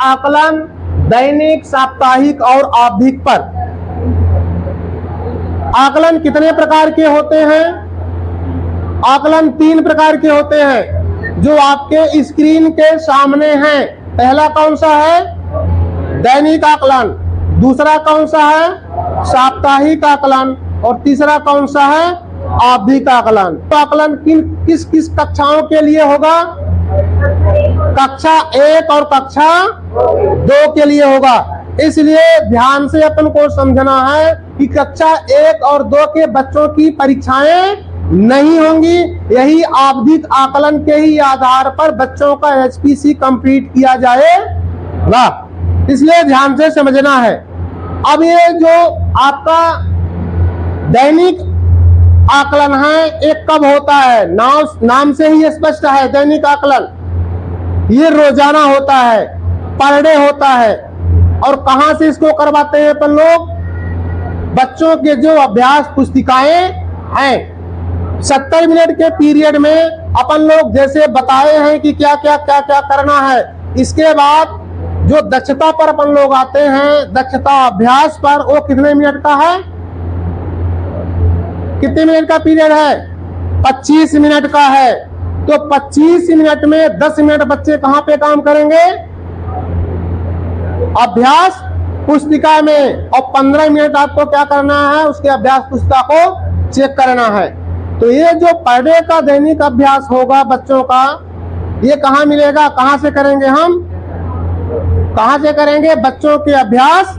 आकलन दैनिक, साप्ताहिक और आवधिक पर। आकलन कितने प्रकार के होते हैं? आकलन 3 प्रकार के होते हैं जो आपके स्क्रीन के सामने हैं। पहला कौन सा है? दैनिक आकलन। दूसरा कौन सा है? साप्ताहिक आकलन। और तीसरा कौन सा है? आवधिक आकलन। तो आकलन किस किस कक्षाओं के लिए होगा? कक्षा 1 और कक्षा 2 के लिए होगा। इसलिए ध्यान से अपन को समझना है कि कक्षा 1 और 2 के बच्चों की परीक्षाएं नहीं होंगी। यही आवधिक आकलन के ही आधार पर बच्चों का एचपीसी कंप्लीट किया जाएगा। इसलिए ध्यान से समझना है। अब ये जो आपका दैनिक आकलन है, एक कब होता है? नाम से ही स्पष्ट है। दैनिक आकलन ये रोजाना होता है, पर डे होता है। और कहां से इसको करवाते हैं अपन लोग? बच्चों के जो अभ्यास पुस्तिकाएं हैं, 70 मिनट के पीरियड में अपन लोग जैसे बताए हैं कि क्या क्या क्या क्या करना है। इसके बाद जो दक्षता पर अपन लोग आते हैं, दक्षता अभ्यास पर, वो कितने मिनट का है? कितने मिनट का पीरियड है? 25 मिनट का है। तो 25 मिनट में 10 मिनट बच्चे कहां पे काम करेंगे? अभ्यास पुस्तिका में। और 15 मिनट आपको क्या करना है? उसके अभ्यास पुस्तिका को चेक करना है। तो ये जो पर डे का दैनिक अभ्यास होगा बच्चों का, ये कहां मिलेगा? कहां से करेंगे हम? कहां से करेंगे? बच्चों के अभ्यास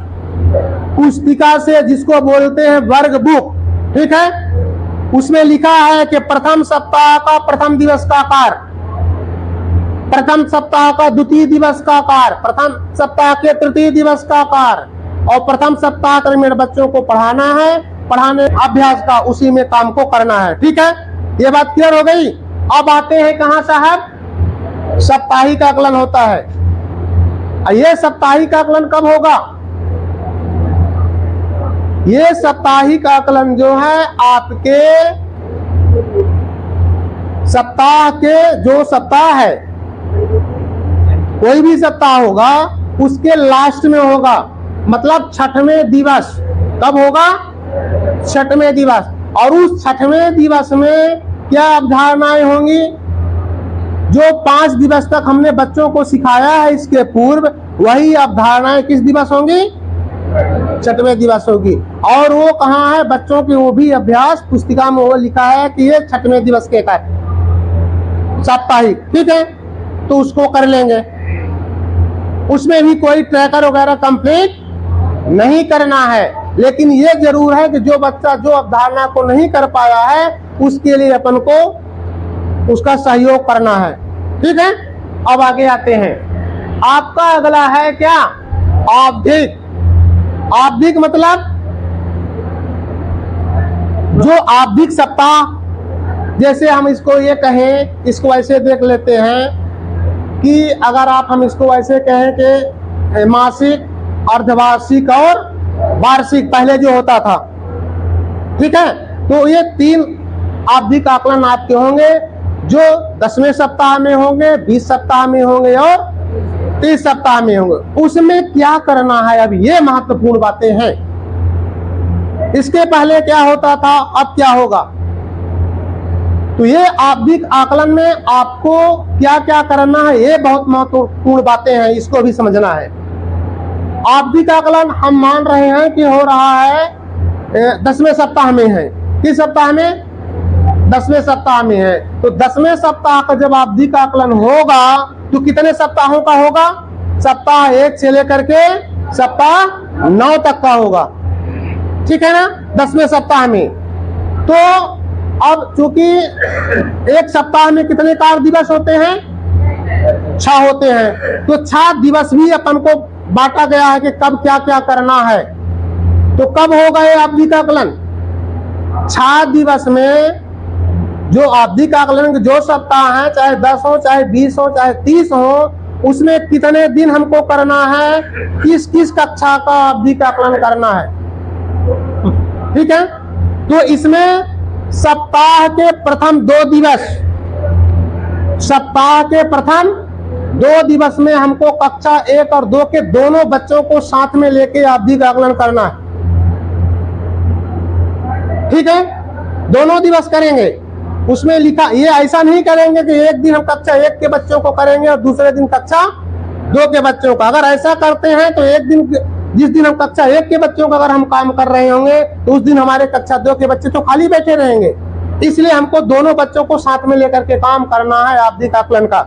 पुस्तिका से, जिसको बोलते हैं वर्ग बुक। ठीक है। उसमें लिखा है कि प्रथम सप्ताह का प्रथम दिवस का कार्य, प्रथम सप्ताह का द्वितीय दिवस का कार्य, प्रथम सप्ताह के तृतीय दिवस का कार्य, और प्रथम सप्ताह तक में बच्चों को पढ़ाना है। पढ़ाने अभ्यास का उसी में काम को करना है। ठीक है, ये बात क्लियर हो गई। अब आते हैं कहां साहब? साप्ताहिक आकलन होता है। ये साप्ताहिक आकलन कब होगा? ये साप्ताहिक आकलन जो है आपके सप्ताह के, जो सप्ताह है, कोई भी सप्ताह होगा उसके लास्ट में होगा। मतलब 6वें दिवस। कब होगा? 6वें दिवस। और उस 6वें दिवस में क्या अवधारणाएं होंगी? जो 5 दिवस तक हमने बच्चों को सिखाया है इसके पूर्व, वही अवधारणाएं किस दिवस होंगी? 6वें दिवस होगी। और वो कहाँ है? बच्चों की वो भी अभ्यास पुस्तिका में वो लिखा है कि ये 6वें दिवस के का साप्ताहिक। ठीक है, तो उसको कर लेंगे। उसमें भी कोई ट्रैकर वगैरह कंप्लीट नहीं करना है। लेकिन ये जरूर है कि जो बच्चा जो अवधारणा को नहीं कर पाया है, उसके लिए अपन को उसका सहयोग करना है। ठीक है। अब आगे आते हैं। आपका अगला है क्या? आवधिक। आवधिक मतलब जो आवधिक सप्ताह, जैसे हम इसको ये कहें, इसको ऐसे देख लेते हैं कि अगर हम इसको ऐसे कहें कि मासिक, अर्धवार्षिक और वार्षिक पहले जो होता था। ठीक है, तो ये 3 आवधिक आकलन आपके होंगे, जो 10वें सप्ताह में होंगे, 20 सप्ताह में होंगे और 30 सप्ताह में होंगे। उसमें क्या करना है, अब ये महत्वपूर्ण बातें हैं। इसके पहले क्या होता था, अब क्या होगा? तो ये आवधिक आकलन में आपको क्या क्या करना है, ये बहुत महत्वपूर्ण बातें हैं, इसको भी समझना है। आवधिक आकलन हम मान रहे हैं कि हो रहा है 10वें सप्ताह में है। किस सप्ताह में? 10वें सप्ताह में है। तो 10वें सप्ताह का जब आवधिक आकलन होगा तो कितने सप्ताहों का होगा? सप्ताह 1 से लेकर के सप्ताह 9 तक का होगा। ठीक है ना, 10वें सप्ताह में। तो अब चूंकि एक सप्ताह में कितने कार्य दिवस होते हैं? 6 होते हैं। तो 6 दिवस भी अपन को बांटा गया है कि कब क्या क्या करना है। तो कब होगा ये आवधिक आकलन? 6 दिवस में जो आवधिक आकलन जो सप्ताह है, चाहे 10 हो, चाहे 20 हो, चाहे 30 हो, उसमें कितने दिन हमको करना है, किस किस कक्षा का आवधिक आकलन करना है। ठीक है, तो इसमें सप्ताह के प्रथम 2 दिवस, सप्ताह के प्रथम 2 दिवस में हमको कक्षा 1 और 2 के दोनों बच्चों को साथ में लेके आवधिक आकलन करना है। ठीक है, दोनों दिवस करेंगे। उसमें लिखा, ये ऐसा नहीं करेंगे कि एक दिन हम कक्षा 1 के बच्चों को करेंगे और दूसरे दिन कक्षा 2 के बच्चों का। अगर ऐसा करते हैं तो एक दिन, जिस दिन हम कक्षा 1 के बच्चों का अगर हम काम कर रहे होंगे तो उस दिन हमारे कक्षा 2 के बच्चे तो खाली बैठे रहेंगे। इसलिए हमको दोनों बच्चों को साथ में लेकर के काम करना है आवधिक आकलन का।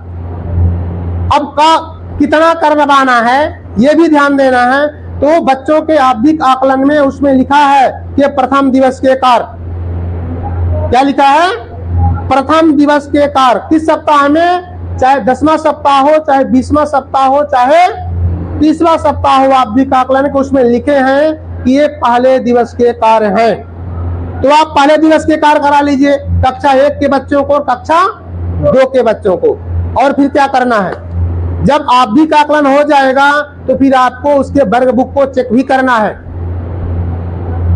अब का कितना करवाना है ये भी ध्यान देना है। तो बच्चों के आवधिक आकलन में उसमें लिखा है कि प्रथम दिवस के कार्य, क्या लिखा है? प्रथम दिवस के कार्य किस सप्ताह में, चाहे 10वां सप्ताह हो, चाहे 20वां सप्ताह हो, चाहे 30वां सप्ताह हो, आवधिक आकलन के उसमें लिखे हैं कि ये पहले दिवस के कार्य हैं। तो आप पहले दिवस के कार्य करा लीजिए कक्षा 1 के बच्चों को और कक्षा 2 के बच्चों को। और फिर क्या करना है, जब आवधिक आकलन हो जाएगा तो फिर आपको उसके वर्ग बुक को चेक भी करना है।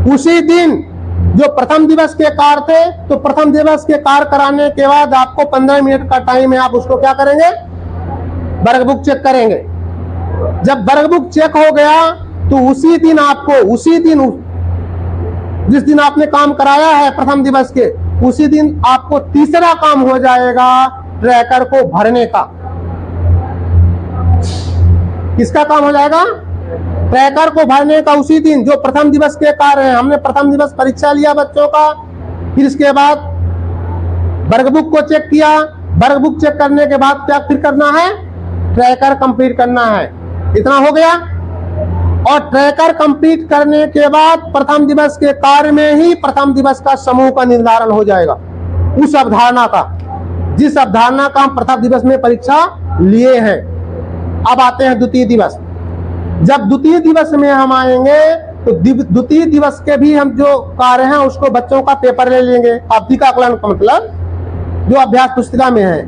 उसी दिन जो प्रथम दिवस के कार्य थे, तो प्रथम दिवस के कार्य कराने के बाद आपको 15 मिनट का टाइम है, आप उसको क्या करेंगे, वर्ग बुक चेक करेंगे। जब वर्ग बुक चेक हो गया तो उसी दिन आपको, उसी दिन जिस दिन आपने काम कराया है प्रथम दिवस के, उसी दिन आपको तीसरा काम हो जाएगा ट्रैकर को भरने का। किसका काम हो जाएगा? ट्रैकर को भरने का। उसी दिन जो प्रथम दिवस के कार्य हैं, हमने प्रथम दिवस परीक्षा लिया बच्चों का, फिर इसके बाद वर्ग बुक को चेक किया। वर्ग बुक चेक करने के बाद क्या फिर करना है, ट्रैकर कंप्लीट करना है। इतना हो गया। और ट्रैकर कंप्लीट करने के बाद प्रथम दिवस के कार्य में ही प्रथम दिवस का समूह का निर्धारण हो जाएगा, उस अवधारणा का, जिस अवधारणा का हम प्रथम दिवस में परीक्षा लिए हैं। अब आते हैं द्वितीय दिवस। जब द्वितीय दिवस में हम आएंगे तो द्वितीय दिवस के भी हम जो कार्य हैं उसको बच्चों का पेपर ले लेंगे। आवधिक आकलन का मतलब जो अभ्यास पुस्तिका में है,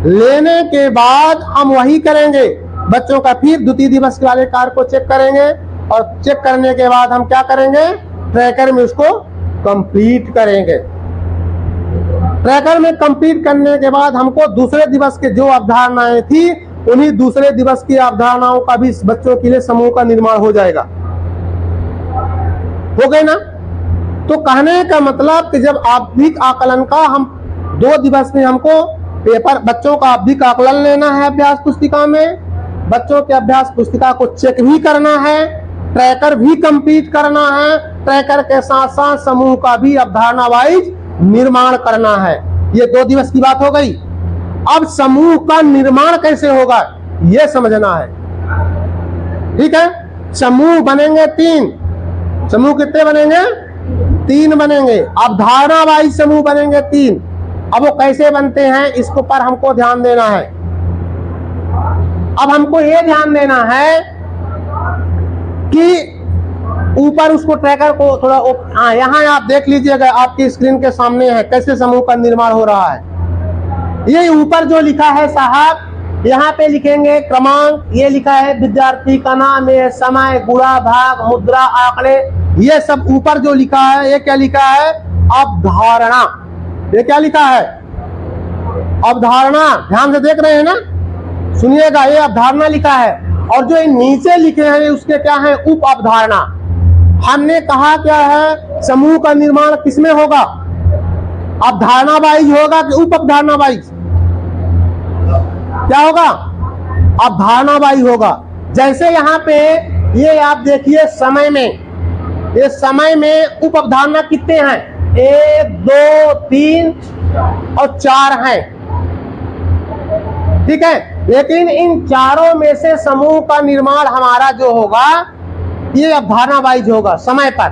लेने के बाद हम वही करेंगे बच्चों का। फिर द्वितीय दिवस वाले कार्य को चेक करेंगे और चेक करने के बाद हम क्या करेंगे, ट्रैकर में उसको कंप्लीट करेंगे। ट्रैकर में कंप्लीट करने के बाद हमको दूसरे दिवस के जो अवधारणाएं थी, उन्हीं दूसरे दिवस की अवधारणाओं का भी बच्चों के लिए समूह का निर्माण हो जाएगा। हो गए ना? तो कहने का मतलब कि जब आवधिक आकलन का हम 2 दिवस में हमको पेपर, बच्चों का आवधिक आकलन लेना है अभ्यास पुस्तिका में, बच्चों के अभ्यास पुस्तिका को चेक भी करना है, ट्रैकर भी कंप्लीट करना है, ट्रैकर के साथ साथ समूह का भी अवधारणा वाइज निर्माण करना है। ये 2 दिवस की बात हो गई। अब समूह का निर्माण कैसे होगा ये समझना है। ठीक है, समूह बनेंगे 3। समूह कितने बनेंगे? 3 बनेंगे। अवधारणा वाइज समूह बनेंगे 3। अब वो कैसे बनते हैं इसको पर हमको ध्यान देना है। अब हमको ये ध्यान देना है कि ऊपर उसको ट्रैकर को थोड़ा यहाँ आप देख लीजिएगा, आपकी स्क्रीन के सामने है कैसे समूह का निर्माण हो रहा है। ये ऊपर जो लिखा है साहब, यहाँ पे लिखेंगे क्रमांक, ये लिखा है विद्यार्थी का नाम, ये समय, गुणा, भाग, मुद्रा, आंकड़े, ये सब ऊपर जो लिखा है, ये क्या लिखा है? अवधारणा। ये क्या लिखा है? अवधारणा। ध्यान से देख रहे हैं ना, सुनिएगा, ये अवधारणा लिखा है। और जो नीचे लिखे हैं उसके क्या है? उप अवधारणा। हमने कहा क्या है, समूह का निर्माण किसमें होगा? अवधारणा वाइज होगा कि उप अवधारणा वाइज? क्या होगा? अवधारणा वाइज होगा। जैसे यहाँ पे ये आप देखिए समय में, ये समय में उप अवधारणा कितने हैं? 1, 2, 3 और 4 हैं। ठीक है, लेकिन इन चारों में से समूह का निर्माण हमारा जो होगा ये अवधारणा वाइज होगा समय पर।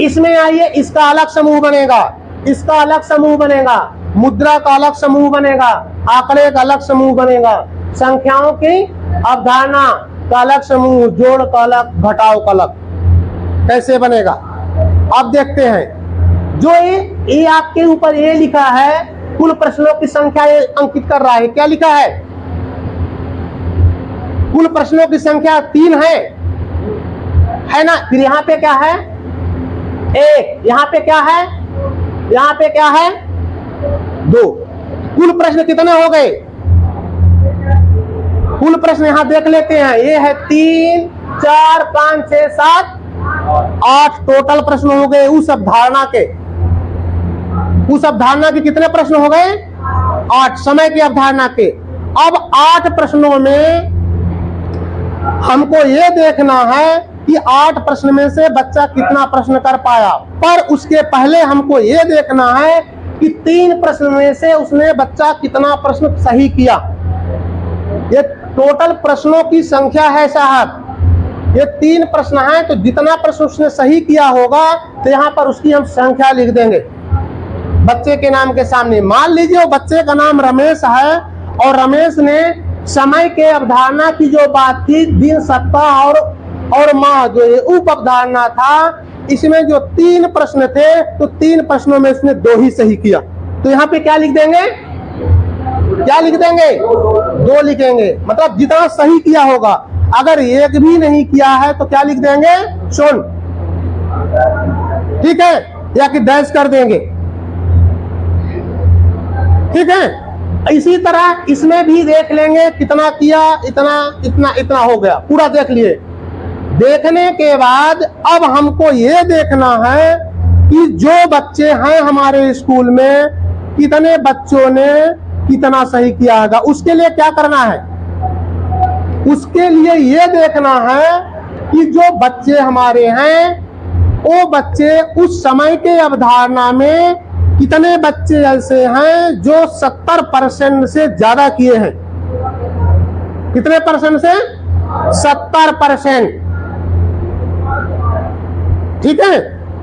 इसमें आइए, इसका अलग समूह बनेगा, इसका अलग समूह बनेगा, मुद्रा का अलग समूह बनेगा, आंकड़े का अलग समूह बनेगा, संख्याओं की अवधारणा का अलग समूह, जोड़ का अलग, घटाव का अलग। कैसे बनेगा अब देखते हैं। जो ये आपके ऊपर ये लिखा है, कुल प्रश्नों की संख्या ये अंकित कर रहा है। क्या लिखा है? कुल प्रश्नों की संख्या 3 है ना? फिर यहाँ पे क्या है? 1। यहाँ पे क्या है? यहाँ पे क्या है? 2। कुल प्रश्न कितने हो गए? कुल प्रश्न यहाँ देख लेते हैं। ये है 3, 4, 5, 6, 7, 8 टोटल प्रश्न हो गए उस अवधारणा के। उस अवधारणा के कितने प्रश्न हो गए? 8, समय की अवधारणा के। अब 8 प्रश्नों में हमको ये देखना है कि 8 प्रश्न में से बच्चा कितना प्रश्न कर पाया। पर उसके पहले हमको ये देखना है कि 3 प्रश्न में से उसने बच्चा कितना प्रश्न सही किया। ये टोटल प्रश्नों की संख्या है साहब। ये 3 प्रश्न हैं, तो जितना प्रश्न उसने सही किया होगा तो यहाँ पर उसकी हम संख्या लिख देंगे बच्चे के नाम के सामने। मान लीजिए वो बच्चे का नाम रमेश है और रमेश ने समय के अवधारणा की जो बात थी, दिन, सप्ताह और माह, जो ये उप अवधारणा था, इसमें जो 3 प्रश्न थे तो 3 प्रश्नों में इसने 2 ही सही किया। तो यहाँ पे क्या लिख देंगे? क्या लिख देंगे? 2 लिखेंगे। मतलब जितना सही किया होगा। अगर एक भी नहीं किया है तो क्या लिख देंगे? 0। ठीक है, या कि डैश कर देंगे। ठीक है, इसी तरह इसमें भी देख लेंगे कितना किया, इतना हो गया, पूरा देख लिए। देखने के बाद अब हमको ये देखना है कि जो बच्चे हैं हमारे स्कूल में, कितने बच्चों ने कितना सही किया होगा। उसके लिए क्या करना है? उसके लिए ये देखना है कि जो बच्चे हमारे हैं वो बच्चे उस समय के अवधारणा में कितने बच्चे ऐसे हैं जो 70% से ज्यादा किए हैं। कितने परसेंट से? 70%। ठीक है,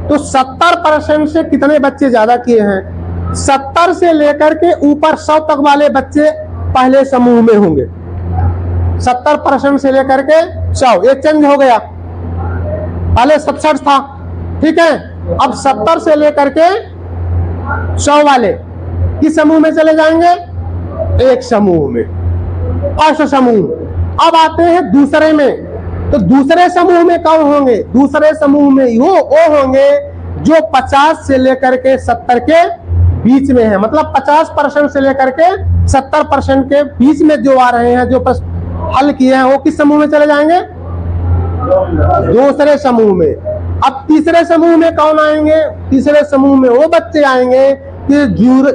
तो 70% से कितने बच्चे ज्यादा किए हैं? 70 से लेकर के ऊपर 100 तक वाले बच्चे पहले समूह में होंगे। 70% से लेकर के 100, ये चेंज हो गया। पहले 67 था। ठीक है, अब 70 से लेकर के 100 वाले किस समूह में चले जाएंगे? एक समूह में, फर्स्ट समूह। अब आते हैं दूसरे में, तो दूसरे समूह में कौन होंगे? दूसरे समूह में वो होंगे जो 50 से लेकर के 70 के बीच में है। मतलब 50% से लेकर के 70% के बीच में जो आ रहे हैं, जो हल किए हैं, वो किस समूह में चले जाएंगे? दूसरे समूह में। अब तीसरे समूह में कौन आएंगे? तीसरे समूह में वो बच्चे आएंगे कि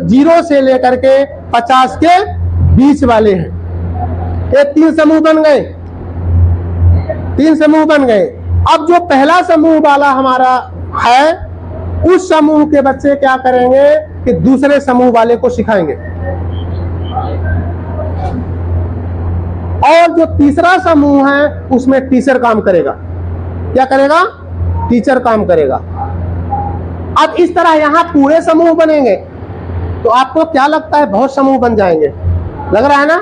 0 से लेकर के 50 के बीच वाले हैं। ये 3 समूह बन गए। 3 समूह बन गए। अब जो पहला समूह वाला हमारा है, उस समूह के बच्चे क्या करेंगे कि दूसरे समूह वाले को सिखाएंगे। और जो तीसरा समूह है उसमें टीचर काम करेगा। क्या करेगा? टीचर काम करेगा। अब इस तरह यहाँ पूरे समूह बनेंगे। तो आपको क्या लगता है? बहुत समूह बन जाएंगे, लग रहा है ना?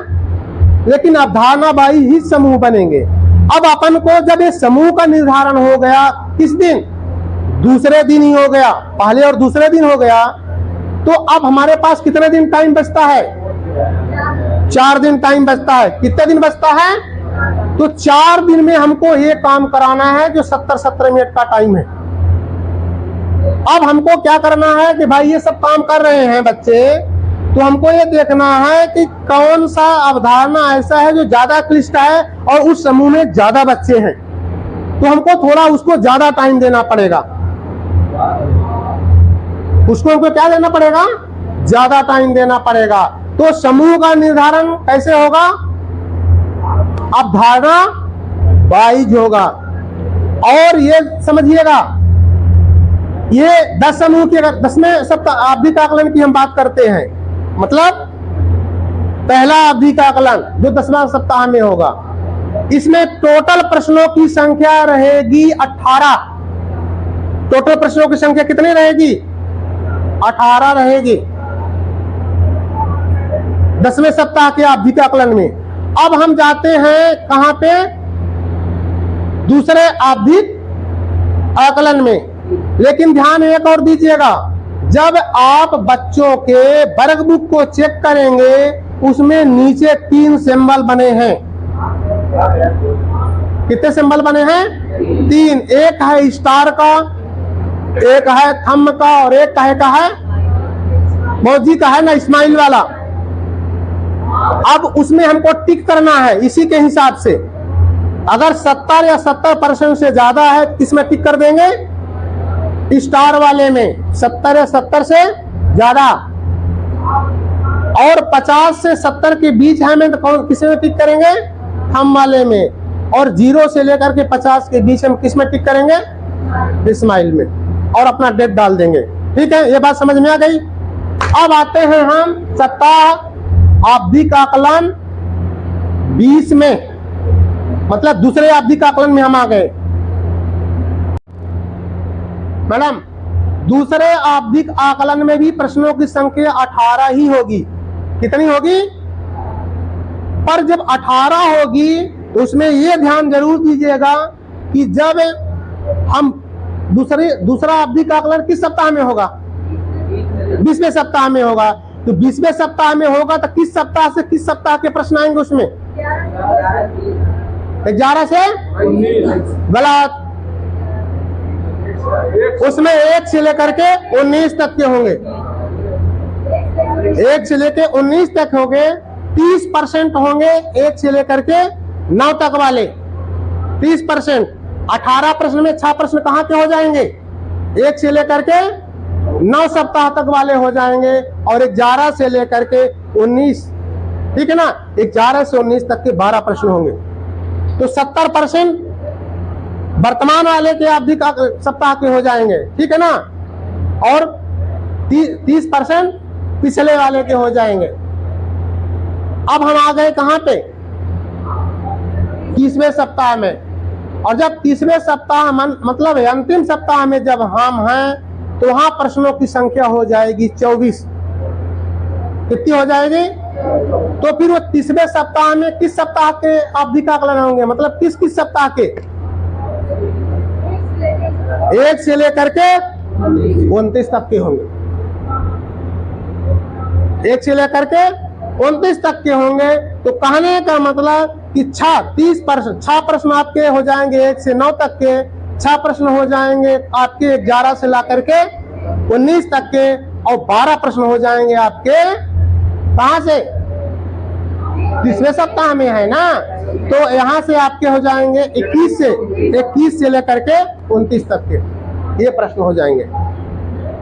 लेकिन अवधारणा बाई ही समूह बनेंगे। अब अपन को जब ये समूह का निर्धारण हो गया, किस दिन? दूसरे दिन ही हो गया। पहले और दूसरे दिन हो गया। तो अब हमारे पास कितने दिन टाइम बचता है? 4 दिन टाइम बचता है। कितने दिन बचता है? तो 4 दिन में हमको ये काम कराना है जो 70-70 मिनट का टाइम है। अब हमको क्या करना है कि भाई ये सब काम कर रहे हैं बच्चे, तो हमको ये देखना है कि कौन सा अवधारणा ऐसा है जो ज्यादा क्लिष्ट है और उस समूह में ज्यादा बच्चे हैं। तो हमको थोड़ा उसको ज्यादा टाइम देना पड़ेगा। उसको हमको क्या देना पड़ेगा? ज्यादा टाइम देना पड़ेगा। तो समूह का निर्धारण कैसे होगा? अवधारणा वाइज होगा। और ये समझिएगा, ये 10 समूह की, अगर 10वें सप्ताह आवधिक आकलन की हम बात करते हैं, मतलब पहला आवधिक आकलन जो 10वां सप्ताह में होगा, इसमें टोटल प्रश्नों की संख्या रहेगी 18। टोटल प्रश्नों की संख्या कितनी रहेगी? 18 रहेगी 10वें सप्ताह के आवधिक आकलन में। अब हम जाते हैं कहां पे? दूसरे आवधिक आकलन में। लेकिन ध्यान एक और दीजिएगा, जब आप बच्चों के वर्क बुक को चेक करेंगे, उसमें नीचे 3 सिंबल बने हैं। कितने सिंबल बने हैं? 3। एक है स्टार का, एक है थंब का, और एक का है मौजी का, है ना, स्माइल वाला। अब उसमें हमको टिक करना है इसी के हिसाब से। अगर 70 या 70% से ज्यादा है किसमें टिक कर देंगे? स्टार वाले में। 70 या 70 से ज्यादा और 50 से 70 के बीच है में तो कौन किस में टिक करेंगे? थंब वाले में। और 0 से लेकर के 50 के बीच हम किस में टिक करेंगे? स्माइल में। और अपना डेट डाल देंगे। ठीक है, ये बात समझ में आ गई। अब आते हैं हम सप्ताह आवधिक आकलन 20 में, मतलब दूसरे आवधिक आकलन में हम आ गए। मैडम, दूसरे आवधिक आकलन में भी प्रश्नों की संख्या 18 ही होगी। कितनी होगी? पर जब 18 होगी तो उसमें यह ध्यान जरूर दीजिएगा कि जब हम दूसरा आवधिक आकलन किस सप्ताह में होगा? 20वें सप्ताह में होगा। तो 20वें सप्ताह में होगा तो किस सप्ताह से किस सप्ताह के प्रश्न आएंगे उसमें? 11 से 19। गलत। उसमें 1 से लेकर के 19 तक के होंगे। 1 से लेकर 19 तक होंगे। 30% होंगे 1 से लेकर के 9 तक वाले। 30%। 18 प्रश्न में 6 प्रश्न कहाँ के हो जाएंगे? 1 से लेकर के 9 सप्ताह तक वाले हो जाएंगे। और 11 से लेकर के 19, ठीक है ना, 11 से 19 तक के 12 प्रश्न होंगे। तो 70% वर्तमान वाले के आवधिक सप्ताह के हो जाएंगे, ठीक है ना। और 30% पिछले वाले के हो जाएंगे। अब हम आ गए कहां पे? 30वें सप्ताह में। और जब 30वें सप्ताह मतलब अंतिम सप्ताह में जब हम हैं तो वहां प्रश्नों की संख्या हो जाएगी 24। कितनी हो जाएगी? तो फिर वो 30वें सप्ताह में किस सप्ताह के आवधिक आकलन होंगे? मतलब किस किस सप्ताह के? 1 से लेकर के 29 तक के होंगे। 1 से लेकर के 29 तक के होंगे। तो कहने का मतलब कि 6 प्रश्न आपके हो जाएंगे 1 से 9 तक के। 6 प्रश्न हो जाएंगे आपके 11 से लाकर के 19 तक के। और 12 प्रश्न हो जाएंगे आपके कहां से? 30वें सप्ताह में है ना। तो यहां से आपके हो जाएंगे 21 से लेकर के 29 तक के ये प्रश्न हो जाएंगे।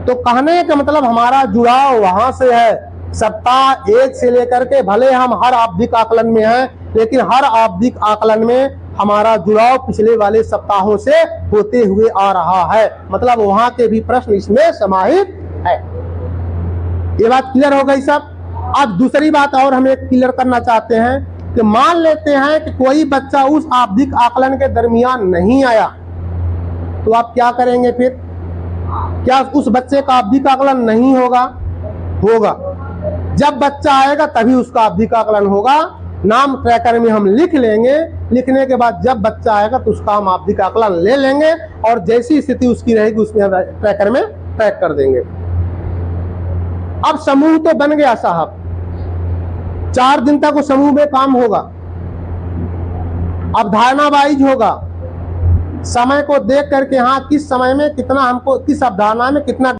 तो कहने का मतलब हमारा जुड़ाव वहां से है। सप्ताह 1 से लेकर के भले हम हर आवधिक आकलन में हैं, लेकिन हर आवधिक आकलन में हमारा जुड़ाव पिछले वाले सप्ताहों से होते हुए आ रहा है। मतलब वहां के भी प्रश्न इसमें समाहित है। ये बात क्लियर हो गई सब। अब दूसरी बात और हम एक क्लियर करना चाहते हैं कि मान लेते हैं कि कोई बच्चा उस आवधिक आकलन के दरमियान नहीं आया, तो आप क्या करेंगे फिर? क्या उस बच्चे का आवधिक आकलन नहीं होगा? होगा। जब बच्चा आएगा तभी उसका आवधिक आकलन होगा। नाम ट्रैकर में हम लिख लेंगे। लिखने के बाद जब बच्चा आएगा तो उसका हम आवधिक आकलन ले लेंगे और जैसी स्थिति उसकी रहेगी उसमें ट्रैकर में ट्रैक कर देंगे। अब समूह तो बन गया साहब। 4 दिन तक वो समूह में काम होगा। अवधारणा वाइज होगा। समय को देख करके हाँ किस समय में कितना हमको किस अवधारणा में कितना